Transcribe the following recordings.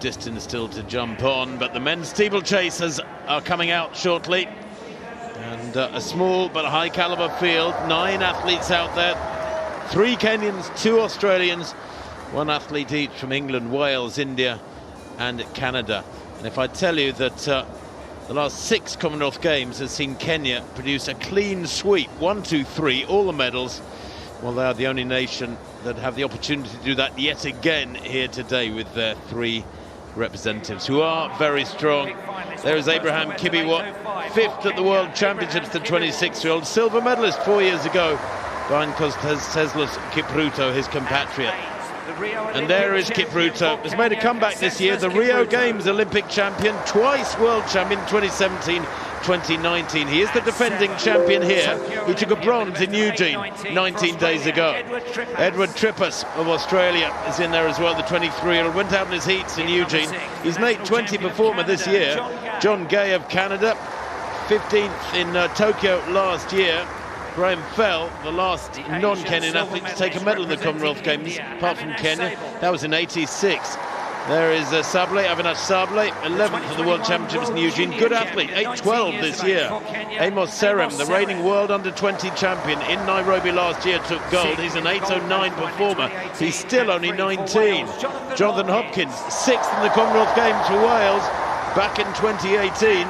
distance still to jump on, but the men's steeplechasers are coming out shortly. And a small but high caliber field, 9 athletes out there, 3 Kenyans, 2 Australians, 1 athlete each from England, Wales, India and Canada. And if I tell you that the last 6 Commonwealth Games has seen Kenya produce a clean sweep, 1, 2, 3, all the medals, well, they are the only nation that have the opportunity to do that yet again here today with their 3 representatives who are very strong. There is Abraham Kibiwot, 5th at the World Championships, the 26-year-old silver medalist 4 years ago, behind Conseslus Kipruto, his compatriot. And there is Kipruto, has made a comeback this year, the Rio Games Olympic champion, twice world champion, 2017, 2019. He is the defending champion here. He took a bronze in Eugene 19 days ago. Edward Trippas of Australia is in there as well, the 23-year-old, went out in his heats in Eugene. He's an 8:20 performer this year. John Gay of Canada, 15th in Tokyo last year. Graham Fell, the last non-Kenyan athlete to take a medal in the Commonwealth Games, apart from Kenya. That was in '86. There is Sable, Avinash Sable, 11th at the World Championships in Eugene. Good athlete, 8:12 this year. Amos Serem, the reigning World Under-20 champion in Nairobi last year, took gold. He's an 8:09 performer. He's still only 19. Jonathan Hopkins, 6th in the Commonwealth Games for Wales, back in 2018.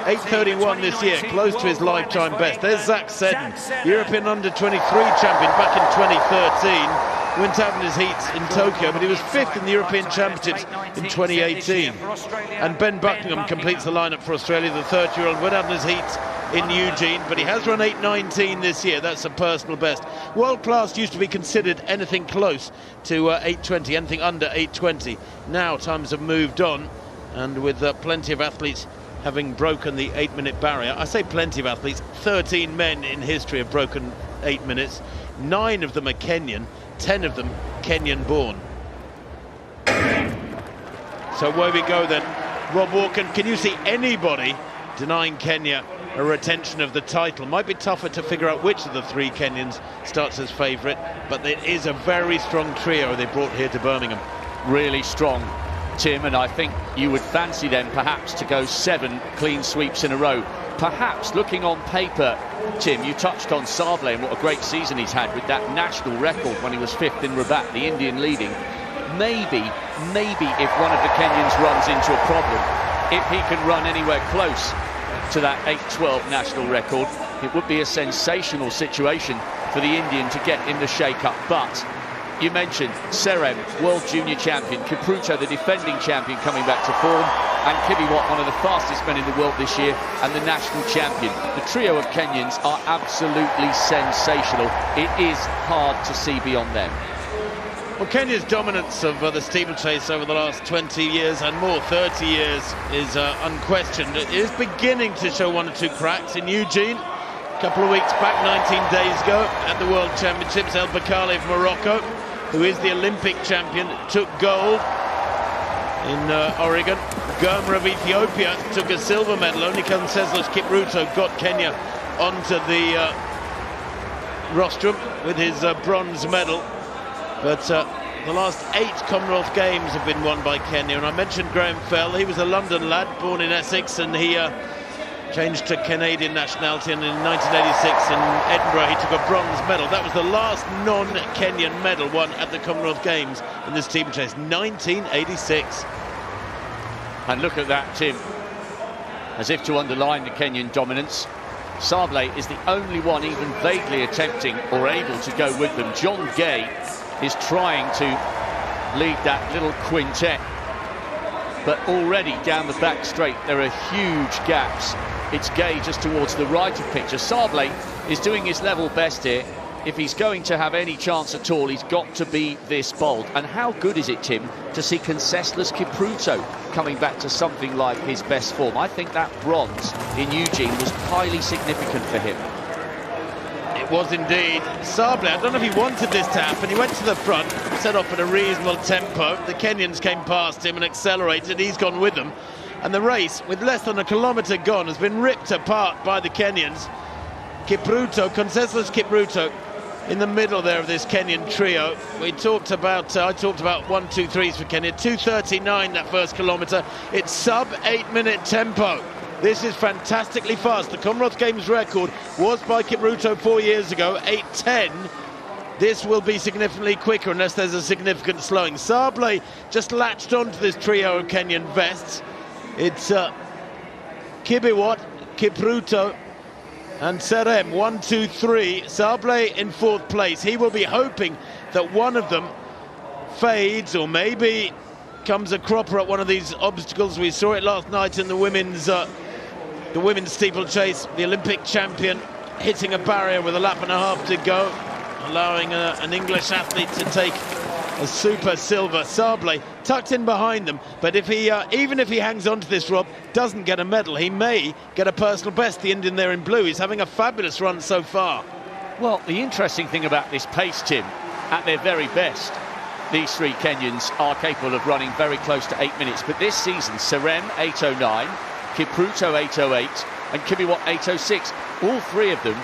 8:31 this year, close to his lifetime best. There's Zach Seddon, European Under-23 champion back in 2013. Went out in his heats in Tokyo, but he was 5th in the European Championships in 2018. And Ben Buckingham completes the lineup for Australia, the 30-year-old, went out in his heats in Eugene, but he has run 8:19 this year. That's a personal best. World class used to be considered anything close to 8:20, anything under 8:20. Now times have moved on, and with plenty of athletes having broken the 8-minute barrier. I say plenty of athletes, 13 men in history have broken 8 minutes. 9 of them are Kenyan, 10 of them Kenyan born. So away we go then. Rob Walker, can you see anybody denying Kenya a retention of the title? Might be tougher to figure out which of the 3 Kenyans starts as favourite, but it is a very strong trio they brought here to Birmingham. Really strong, Tim, and I think you would fancy them perhaps to go 7 clean sweeps in a row. Perhaps looking on paper, Tim, you touched on Sable and what a great season he's had with that national record when he was 5th in Rabat, the Indian leading. Maybe if one of the Kenyans runs into a problem, if he can run anywhere close to that 8:12 national record, it would be a sensational situation for the Indian to get in the shake-up. But you mentioned Serem, world junior champion, Kipruto, the defending champion, coming back to form, and Kibiwot, one of the fastest men in the world this year, and the national champion. The trio of Kenyans are absolutely sensational. It is hard to see beyond them. Well, Kenya's dominance of the steeplechase over the last 20 years and more, 30 years, is unquestioned. It is beginning to show 1 or 2 cracks in Eugene. A couple of weeks back, 19 days ago, at the World Championships, El Bakali of Morocco, who is the Olympic champion, took gold in Oregon. Gurma of Ethiopia took a silver medal. Only Conseslus Kipruto got Kenya onto the rostrum with his bronze medal. But the last 8 Commonwealth Games have been won by Kenya. And I mentioned Graham Fell. He was a London lad, born in Essex, and he changed to Canadian nationality, and in 1986 in Edinburgh he took a bronze medal. That was the last non-Kenyan medal won at the Commonwealth Games in the steeplechase, 1986. And look at that, Tim, as if to underline the Kenyan dominance. Sable is the only one even vaguely attempting or able to go with them. John Gay is trying to lead that little quintet, but already down the back straight there are huge gaps. It's Gay just towards the right of picture. Sable is doing his level best here. If he's going to have any chance at all, he's got to be this bold. And how good is it, Tim, to see Conseslus Kipruto coming back to something like his best form? I think that bronze in Eugene was highly significant for him. It was indeed. Sable, I don't know if he wanted this to happen. He went to the front, set off at a reasonable tempo. The Kenyans came past him and accelerated. He's gone with them. And the race, with less than a kilometre gone, has been ripped apart by the Kenyans. Kipruto, Conseslus Kipruto, in the middle there of this Kenyan trio. I talked about 1-2-3s for Kenya. 2:39 that first kilometre. It's sub 8-minute tempo. This is fantastically fast. The Commonwealth Games record was by Kipruto 4 years ago, 8:10. This will be significantly quicker unless there's a significant slowing. Sable just latched onto this trio of Kenyan vests. It's Kibiwot, Kipruto and Serem, 1, 2, 3. Sable in 4th place. He will be hoping that one of them fades or maybe comes a cropper at one of these obstacles. We saw it last night in the women's steeplechase. The Olympic champion hitting a barrier with a lap and a half to go, allowing an English athlete to take a super silver. Sable tucked in behind them, but if he even if he hangs on to this, Rob, doesn't get a medal, he may get a personal best. The Indian there in blue, he's having a fabulous run so far. Well, the interesting thing about this pace, Tim, at their very best, these three Kenyans are capable of running very close to 8 minutes, but this season, Serem 8:09, Kipruto 8:08 and Kibiwot 8:06, all three of them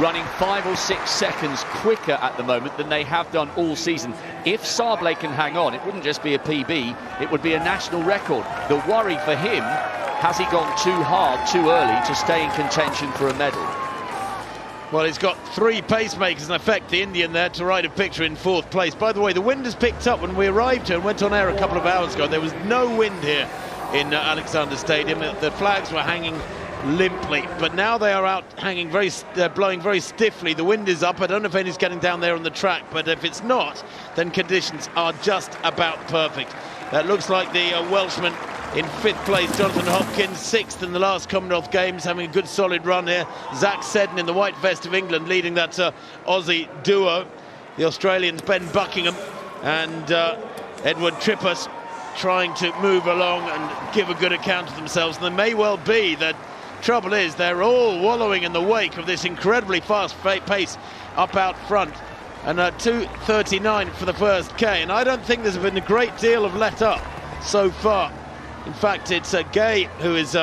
running 5 or 6 seconds quicker at the moment than they have done all season. If Sable can hang on, it wouldn't just be a PB, it would be a national record. The worry for him, has he gone too hard, too early to stay in contention for a medal? Well, he's got 3 pacemakers in effect, the Indian there, to ride a picture in 4th place. By the way, the wind has picked up. When we arrived here and went on air a couple of hours ago, there was no wind here in Alexander Stadium. The flags were hanging limply, but now they are out hanging blowing very stiffly. The wind is up. I don't know if any's getting down there on the track, but if it's not, then conditions are just about perfect. That looks like the Welshman in 5th place, Jonathan Hopkins, 6th in the last Commonwealth Games, having a good solid run here. Zach Seddon in the white vest of England leading that Aussie duo. The Australians Ben Buckingham and Edward Trippas trying to move along and give a good account of themselves. And there may well be that. Trouble is, they're all wallowing in the wake of this incredibly fast pace up out front. And 2:39 for the first K, and I don't think there's been a great deal of let up so far. In fact, it's Gay who is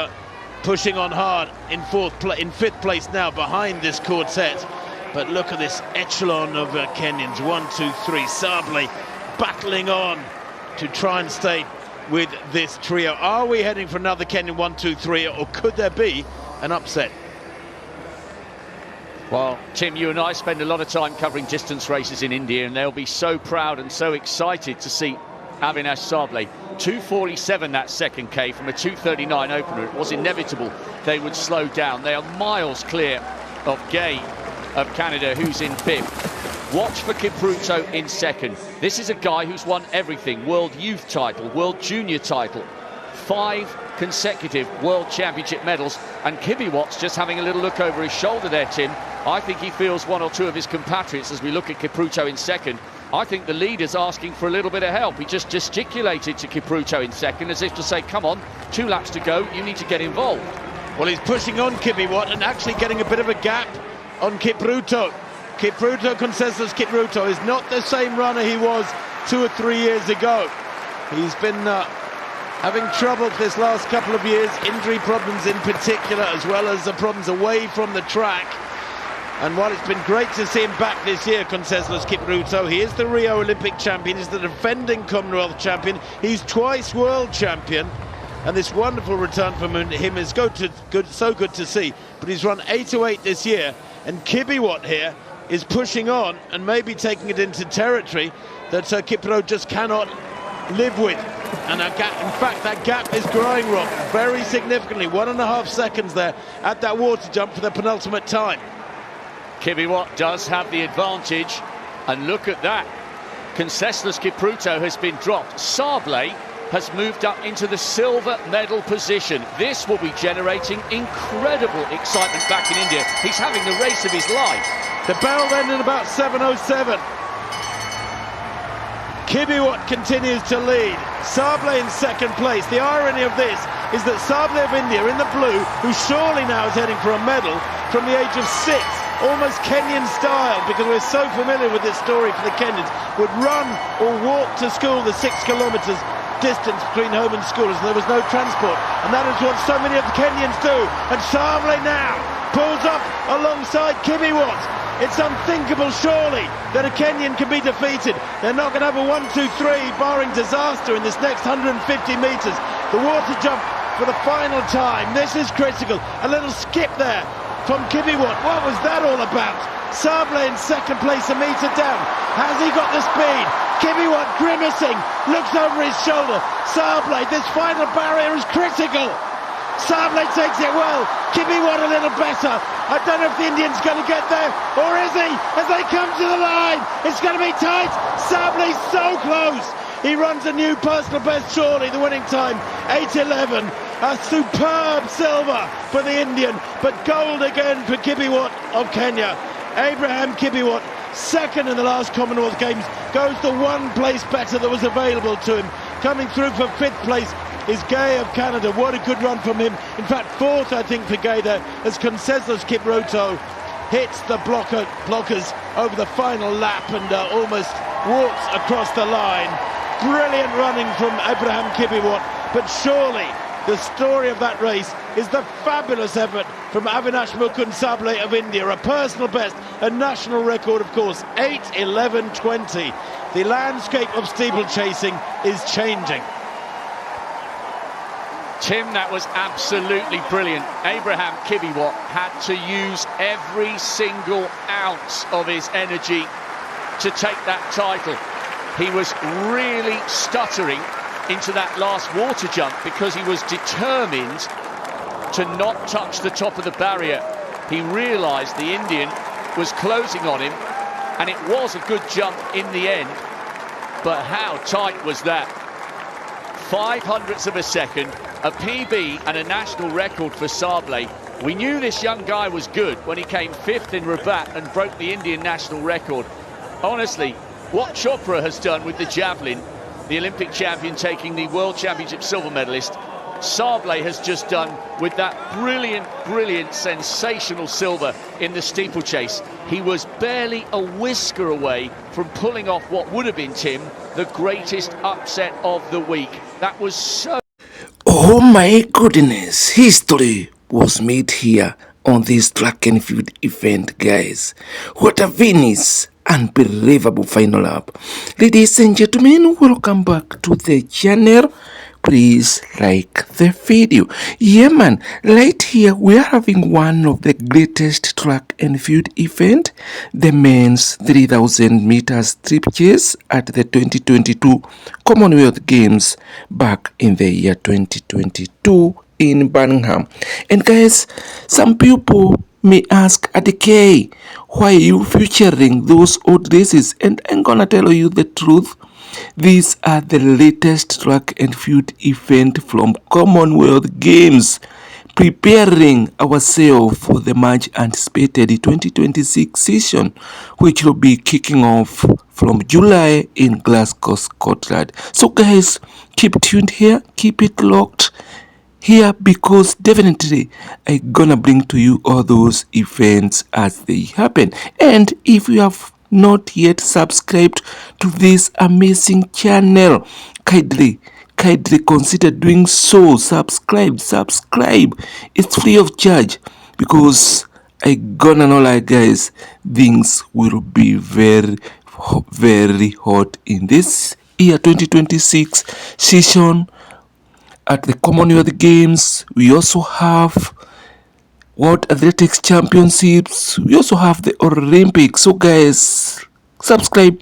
pushing on hard in 5th place now behind this quartet. But look at this echelon of Kenyans. 1, 2, 3. Sable battling on to try and stay with this trio. Are we heading for another Kenyan 1, 2, 3, or could there be an upset? Well, Tim, you and I spend a lot of time covering distance races in India, and they'll be so proud and so excited to see Avinash Sable. 2:47 that second K from a 2:39 opener. It was inevitable they would slow down. They are miles clear of Gay of Canada, who's in 5th. Watch for Kipruto in 2nd. This is a guy who's won everything. World Youth title, World Junior title, 5 consecutive World Championship medals. And Kibiwot's just having a little look over his shoulder there, Tim. I think he feels one or two of his compatriots as we look at Kipruto in 2nd. I think the leader's asking for a little bit of help. He just gesticulated to Kipruto in 2nd as if to say, come on, 2 laps to go, you need to get involved. Well, he's pushing on Kibiwot and actually getting a bit of a gap on Kipruto. Conseslus Kipruto is not the same runner he was 2 or 3 years ago. He's been having trouble this last couple of years, injury problems in particular, as well as the problems away from the track. And while it's been great to see him back this year, Conseslus Kipruto, he is the Rio Olympic champion, he's the defending Commonwealth champion, he's twice world champion. And this wonderful return from him is so good to see. But he's run 8:08 this year, and Kibiwot here is pushing on and maybe taking it into territory that Kipruto just cannot live with. And in fact, that gap is growing, Rob, very significantly. 1.5 seconds there at that water jump for the penultimate time. Kibiwot does have the advantage, and look at that. Conseslus Kipruto has been dropped. Sable has moved up into the silver medal position. This will be generating incredible excitement back in India. He's having the race of his life. The bell then in about 7:07. Kibiwot continues to lead. Sable in 2nd place. The irony of this is that Sable of India in the blue, who surely now is heading for a medal from the age of 6, almost Kenyan style, because we're so familiar with this story for the Kenyans, would run or walk to school the 6 kilometres distance between home and school, as there was no transport, and that is what so many of the Kenyans do. And Sable now pulls up alongside Kibiwot It's unthinkable, surely, that a Kenyan can be defeated. They're not going to have a 1-2-3, barring disaster in this next 150 metres. The water jump for the final time. This is critical. A little skip there from Kibiwot. What was that all about? Sable in second place, a metre down. Has he got the speed? Kibiwot grimacing, looks over his shoulder. Sable, this final barrier is critical. Sable takes it well. Kibiwot a little better. I don't know if the Indian's going to get there, or is he? As they come to the line, it's going to be tight. Sable's so close. He runs a new personal best, surely, the winning time, 8:11. A superb silver for the Indian, but gold again for Kibiwot of Kenya. Abraham Kibiwot, second in the last Commonwealth Games, goes the one place better that was available to him. Coming through for fifth place is Gay of Canada. What a good run from him. In fact, fourth, I think, for Gay there, as Conceslo's Kiproto hits the blockers over the final lap and almost walks across the line. Brilliant running from Abraham Kibiwot, but surely the story of that race is the fabulous effort from Avinash Sable of India, a personal best, a national record, of course, 8:11:20. The landscape of steeplechasing is changing. Tim, that was absolutely brilliant. Abraham Kibiwot had to use every single ounce of his energy to take that title. He was really stuttering into that last water jump because he was determined to not touch the top of the barrier. He realised the Indian was closing on him, and it was a good jump in the end, but how tight was that? 0.05 of a second, a PB and a national record for Sable. We knew this young guy was good when he came fifth in Rabat and broke the Indian national record. Honestly, what Chopra has done with the javelin, the Olympic champion taking the World Championship silver medalist, Sable has just done with that brilliant, sensational silver in the steeplechase. He was barely a whisker away from pulling off what would have been, Tim, the greatest upset of the week. That was so... Oh my goodness, history was made here on this track and field event, guys. What a finish! Unbelievable final lap. Ladies and gentlemen, welcome back to the channel. Please like the video. Yeah man, right here we are having one of the greatest track and field event, the men's 3000 meters steeplechase at the 2022 Commonwealth Games back in the year 2022 in Birmingham. And guys, some people may ask, Adike, why are you featuring those old races? And I'm gonna tell you the truth. These are the latest track and field event from Commonwealth Games, preparing ourselves for the much anticipated 2026 season, which will be kicking off from July in Glasgow, Scotland. So guys, keep tuned here, keep it locked here, because definitely I'm gonna bring to you all those events as they happen. And if you have not yet subscribed to this amazing channel, kindly consider doing so. Subscribe. It's free of charge, because I gonna know, like guys, things will be very hot in this year 2026 season. At the Commonwealth Games, we also have World Athletics Championships. We also have the Olympics. So guys, subscribe,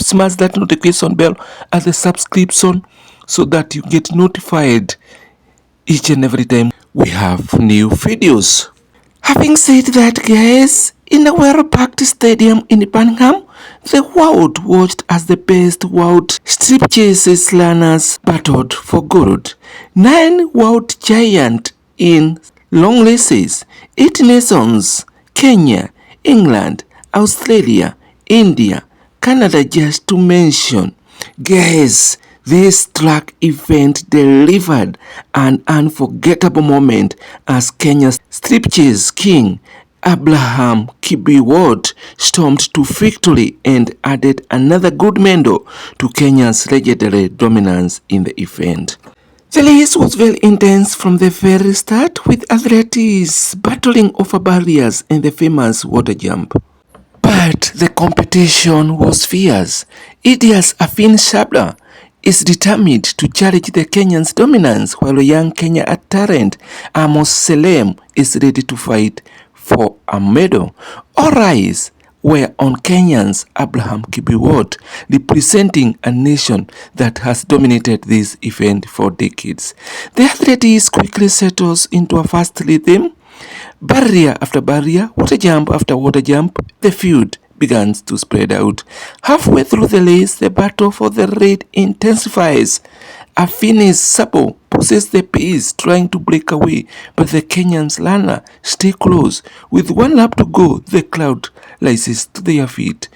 smash that notification bell at the subscription so that you get notified each and every time we have new videos. Having said that, guys, in a well-packed stadium in Birmingham, the world watched as the best world steeplechase runners battled for gold. 9 world giants in long races, 8 nations, Kenya, England, Australia, India, Canada, just to mention. Guys, this track event delivered an unforgettable moment as Kenya's steeplechase king, Abraham Kibiwot, stormed to victory and added another gold medal to Kenya's legendary dominance in the event. The race was very intense from the very start, with athletes battling over barriers and the famous water jump. But the competition was fierce. India's Avinash is determined to challenge the Kenyans' dominance, while young Kenya talent Amos Serem is ready to fight for a medal. All eyes were on Kenyans Abraham Kibiwot, representing a nation that has dominated this event for decades. The athlete quickly settles into a fast rhythm. Barrier after barrier, water jump after water jump, the feud begins to spread out. Halfway through the race, the battle for the lead intensifies. Avinash Sable pushes the pace, trying to break away, but the Kenyan's runner stay close. With one lap to go, the crowd rises to their feet.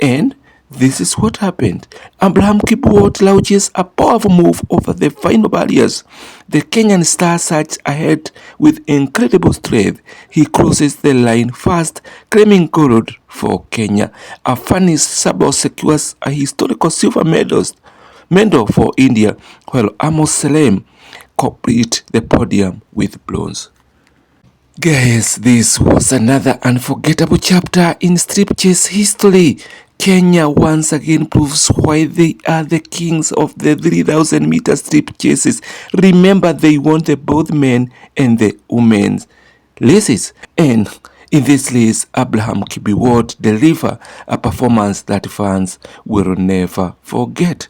And this is what happened. Abraham Kibiwot launches a powerful move over the final barriers. The Kenyan star surges ahead with incredible strength. He crosses the line fast, claiming gold for Kenya. Avinash Sable secures a historical silver medal for India, while Amos Serem complete the podium with bronze. Guys, this was another unforgettable chapter in steeplechase history. Kenya once again proves why they are the kings of the 3000-meter steeplechases. Remember, they won both men and the women's races. And in this race, Abraham Kibiwot delivered a performance that fans will never forget.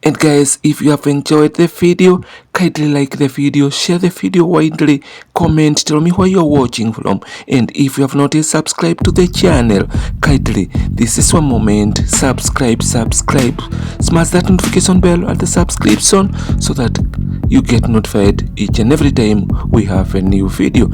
And guys, if you have enjoyed the video, kindly like the video, share the video widely, comment, tell me where you're watching from, and if you have not yet subscribed to the channel, kindly, this is one moment, subscribe, smash that notification bell at the subscription so that you get notified each and every time we have a new video.